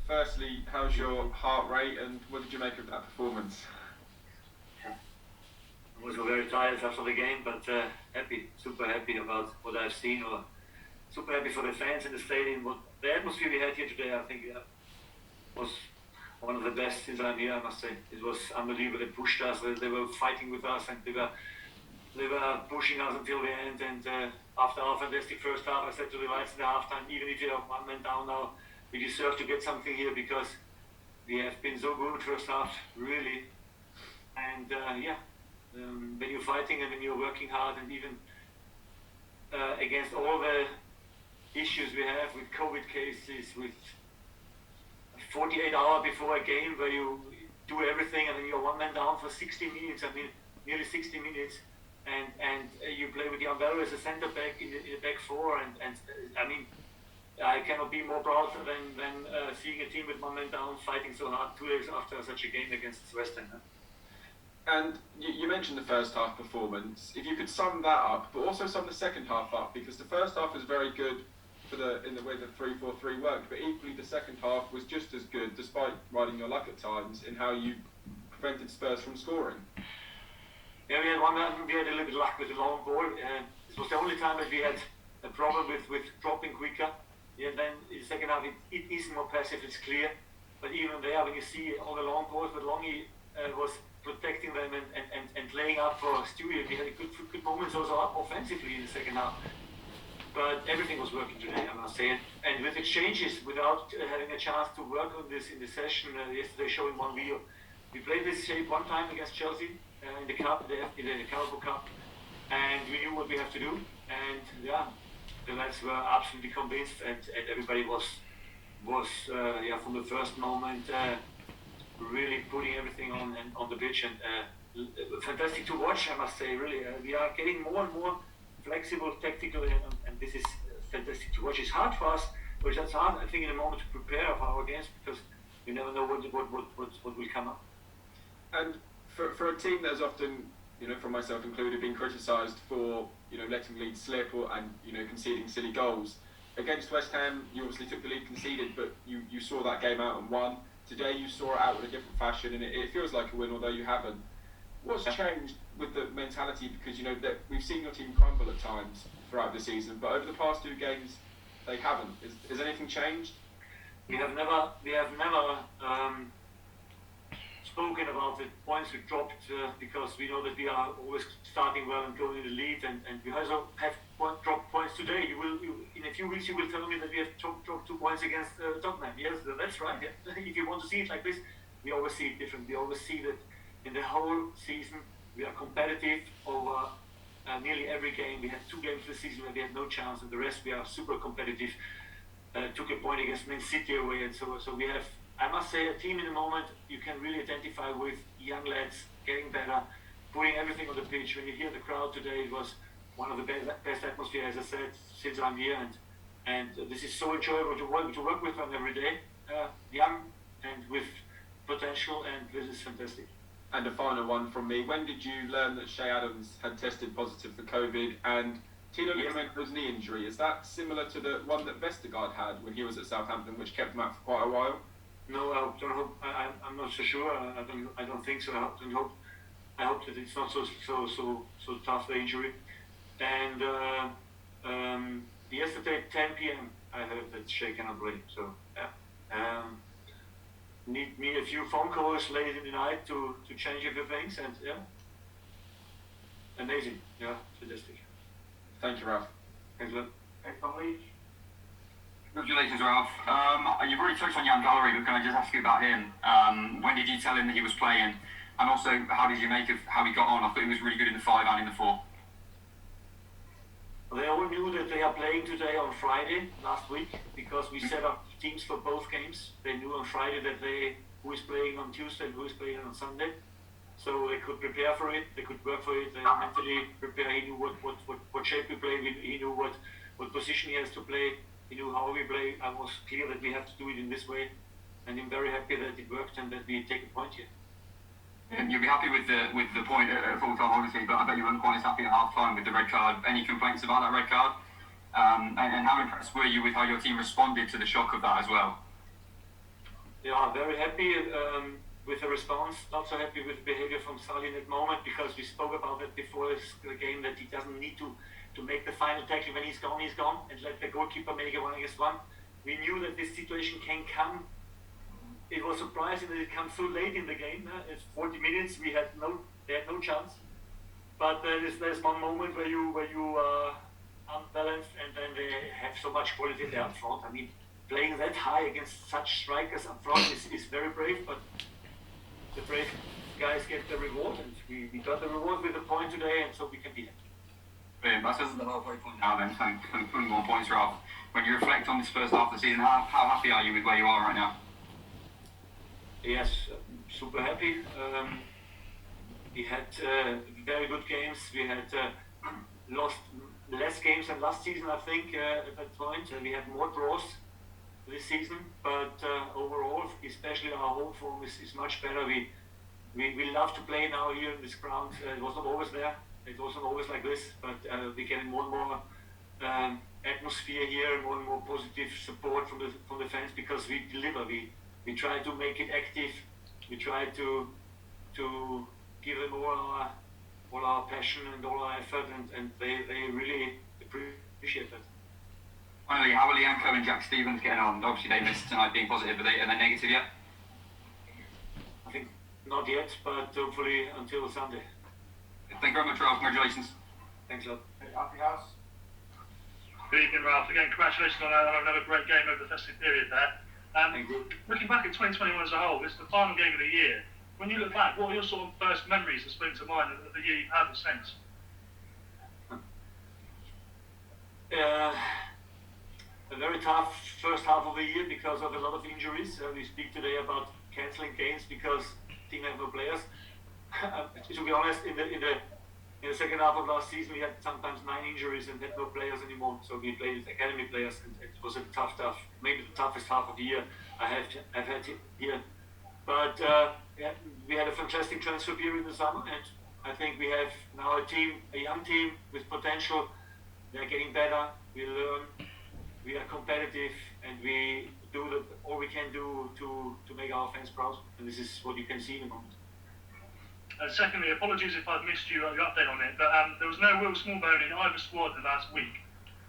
firstly, how's your heart rate and what did you make of that performance? I was very tired after the game, but happy, super happy about what I've seen, or super happy for the fans in the stadium. What the atmosphere we had here today, I think, was one of the best since I'm here, I must say. It was unbelievable. They pushed us, they were fighting with us, and they were pushing us until the end. And after our fantastic first half, I said to the lights in the halftime, even if you're one man down now, we deserve to get something here because we have been so good first half, really. And when you're fighting and when you're working hard, and even against all the issues we have with COVID cases, with 48 hours before a game where you do everything and then you're one man down for 60 minutes, I mean nearly 60 minutes, and you play with Jan Bello as a centre back in the back four, and I mean, I cannot be more proud than seeing a team with one man down fighting so hard 2 days after such a game against West Ham. And you mentioned the first half performance. If you could sum that up, but also sum the second half up, because the first half was very good in the way the 3-4-3 worked, but equally the second half was just as good, despite riding your luck at times, in how you prevented Spurs from scoring. Yeah, we had a little bit of luck with the long ball. It was the only time that we had a problem with dropping quicker. Yeah, then in the second half it is more passive, it's clear. But even there, when you see all the long balls, but Longy was protecting them and laying up for Stewie. We had good moments also up offensively in the second half. But everything was working today, I must say. And with exchanges, without having a chance to work on this in the session, yesterday showing one video, we played this shape one time against Chelsea in the cup, in the Carabao Cup, and we knew what we have to do. And yeah, the lads were absolutely convinced, and everybody was from the first moment really putting everything on the pitch, and fantastic to watch, I must say. Really, we are getting more and more flexible, tactical, and this is fantastic to watch. It's hard for us, but it's hard, I think, in a moment to prepare for our games because you never know what will come up. And for a team that has often, from myself included, been criticised for letting leads slip and conceding silly goals. Against West Ham, you obviously took the lead conceded, but you saw that game out and won. Today you saw it out in a different fashion, and it feels like a win, although you haven't. What's changed with the mentality? Because that we've seen your team crumble at times throughout the season, but over the past 2 games, they haven't. Has anything changed? We have never spoken about the points we dropped because we know that we are always starting well and going in the lead, and we also have dropped points today. In a few weeks you will tell me that we have dropped 2 points against Tottenham. Yes, that's right. Yeah. If you want to see it like this, we always see it different. We always see that in the whole season we are competitive over nearly every game. We had 2 games this season where we had no chance, and the rest we are super competitive. Took a point against Man City away, and so we have, I must say, a team in the moment you can really identify with, young lads getting better, putting everything on the pitch. When you hear the crowd today, it was one of the best atmosphere, as I said, since I'm here, and this is so enjoyable to work with them every day. Young and with potential, and this is fantastic. And a final one from me. When did you learn that Shea Adams had tested positive for COVID? And Tino Livramenta's knee injury, is that similar to the one that Vestergaard had when he was at Southampton, which kept him out for quite a while? No, I don't hope. I'm not so sure. I don't think so. I hope that it's not so tough, the injury. And yesterday 10 p.m. I heard that Shea cannot play. So yeah. Need me a few phone calls late in the night to change a few things, and yeah, amazing. Yeah, fantastic. Thank you, Ralph. Thanks, Lynn. Thanks, Tommy. Congratulations, Ralph. You've already touched on Jan Valery, but can I just ask you about him? When did you tell him that he was playing? And also, how did you make of how he got on? I thought he was really good in the 5 and in the 4. They all knew that they are playing today on Friday last week because we set up teams for both games. They knew on Friday that who is playing on Tuesday and who is playing on Sunday. So they could prepare for it, they could work for it, they mentally prepare. He knew what shape we play, he knew what position he has to play, he knew how we play. I was clear that we have to do it in this way, and I'm very happy that it worked and that we take a point here. And you'll be happy with the point at full time, obviously, but I bet you weren't quite as happy at half time with the red card. Any complaints about that red card? And how impressed were you with how your team responded to the shock of that as well? Yeah, very happy with the response. Not so happy with behavior from Sully in that moment, because we spoke about that before the game, that he doesn't need to make the final tackle. When he's gone, and let the goalkeeper make a 1-against-1. We knew that this situation can come. It was surprising that it comes so late in the game. It's 40 minutes. They had no chance. But there's one moment where you are unbalanced, and then they have so much quality there up front. I mean, playing that high against such strikers up front is very brave, but the brave guys get the reward, and we got the reward with the point today, and so we can be happy. Brilliant. That's us at the halfway point now then, so 21 points, Ralph. When you reflect on this first half of the season, how happy are you with where you are right now? Yes, super happy. We had very good games. We had lost less games than last season, I think, at that point. We had more draws this season, but overall, especially our home form is much better. We love to play now here in this ground. It was not always there. It wasn't always like this, but we're getting more and more atmosphere here, more and more positive support from the fans, because we deliver. We try to make it active. We try to give them all our passion and all our effort, and they really appreciate that. Finally, how are Lianco and Jack Stevens getting on? Obviously, they missed tonight being positive, but are they negative yet? I think not yet, but hopefully until Sunday. Thank you very much, Ralph. Congratulations. Thanks a lot. Happy house. Good evening, Ralph. Again, congratulations on another great game over the festive period there. Thank you. Looking back at 2021 as a whole, it's the final game of the year. When you look back, what are your sort of first memories that spring to mind of the year you've had with Saints? A very tough first half of the year because of a lot of injuries. We speak today about cancelling games because team have no players. To be honest, in the second half of last season, we had sometimes 9 injuries and had no players anymore. So we played with academy players, and it was a tough, maybe the toughest half of the year I've had here. But we had a fantastic transfer period in the summer, and I think we have now a young team with potential. They're getting better. We learn. We are competitive, and we do all we can do to make our fans proud. And this is what you can see in the moment. Secondly, apologies if I've missed your update on it, but there was no Will Smallbone in either squad the last week.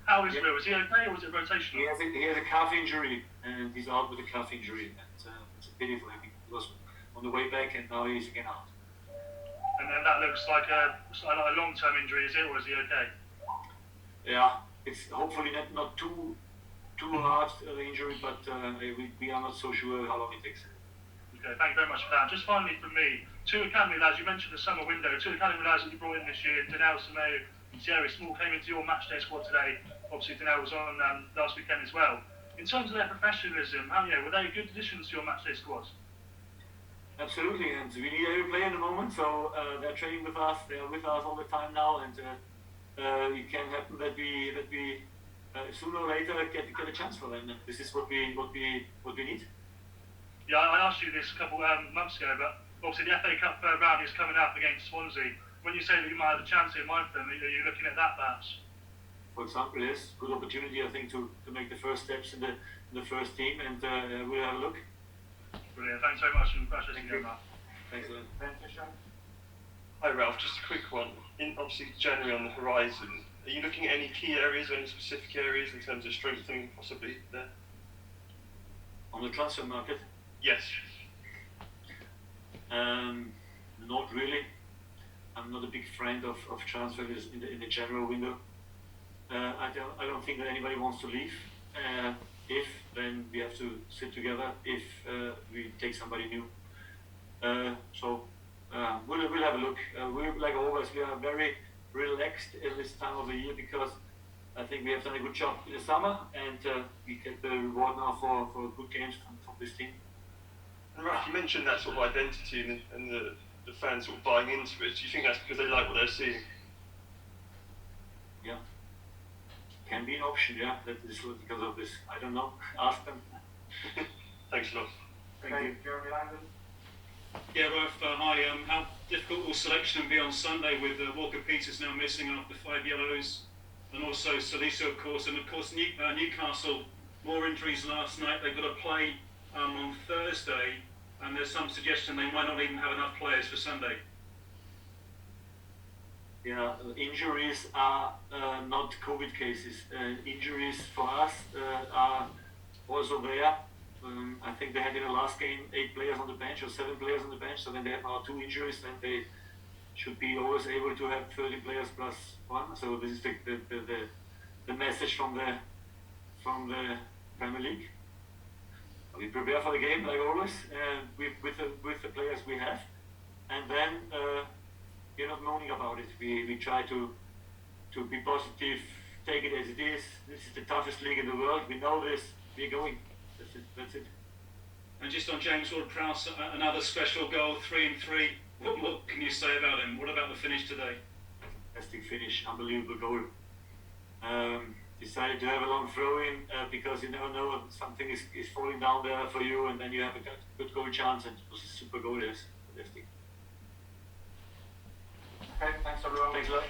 How is Will? Is he okay, or is it rotational? He has a calf injury, and he's out with a calf injury. And it's a pity for him. He was on the way back, and now he's again out. And then that looks like a long-term injury, is it, or is he okay? Yeah, it's hopefully not too hard the injury, but we are not so sure how long it takes. Okay, thank you very much for that. Just finally from me, 2 academy lads, you mentioned the summer window, 2 academy lads that you brought in this year, Danelle, Sameu, and Thierry Small came into your matchday squad today. Obviously Danelle was on last weekend as well. In terms of their professionalism, were they good additions to your matchday squad? Absolutely, and we need every player in the moment, so they're training with us, they are with us all the time now, and it can happen that we sooner or later get a chance for them. This is what we need. Yeah, I asked you this a couple months ago, but obviously the FA Cup third round is coming up against Swansea. When you say that you might have a chance in mind for them, are you looking at that perhaps? For example, yes, good opportunity I think to make the first steps in the first team, and we'll have a look. Brilliant, thanks very much, and congratulations again, Ralph. Thanks, Lynn. Hi Ralph, just a quick one. Obviously January on the horizon, are you looking at any key areas or any specific areas in terms of strengthening possibly there? On the transfer market? Yes. Not really. I'm not a big friend of transfers in the general window. I don't think that anybody wants to leave. If, then we have to sit together. If we take somebody new, we'll have a look. Like always, we are very relaxed in this time of the year because I think we have done a good job in the summer, and we get the reward now for good games from this team. And Ralph, you mentioned that sort of identity and the fans sort of buying into it. Do you think that's because they like what they're seeing? Yeah. Can be an option, yeah. That is because of this. I don't know. Ask them. Thanks a lot. Thank you. Jeremy Langdon. Yeah, Ralph, hi. How difficult will selection be on Sunday with Walker Peters now missing after 5 yellows, and also Salisu, of course, and of course Newcastle, more injuries last night. They've got to play on Thursday. Thursday, and there's some suggestion they might not even have enough players for Sunday. Yeah, injuries are not COVID cases. Injuries for us are also there. I think they had in the last game 8 players on the bench or 7 players on the bench. So when they have now 2 injuries, then they should be always able to have 30 players plus 1. So this is the message from the Premier League. We prepare for the game like always with the players we have, and then we're not moaning about it. We try to be positive, take it as it is. This is the toughest league in the world. We know this. We're going. That's it. And just on James Ward-Prowse, another special goal, 3-3. What can you say about him? What about the finish today? Fantastic finish, unbelievable goal. Decided to have a long throw in because you never know something is falling down there for you, and then you have a good goal chance, and it was a super goal. Yes, fantastic. Okay, thanks everyone. Thanks a lot.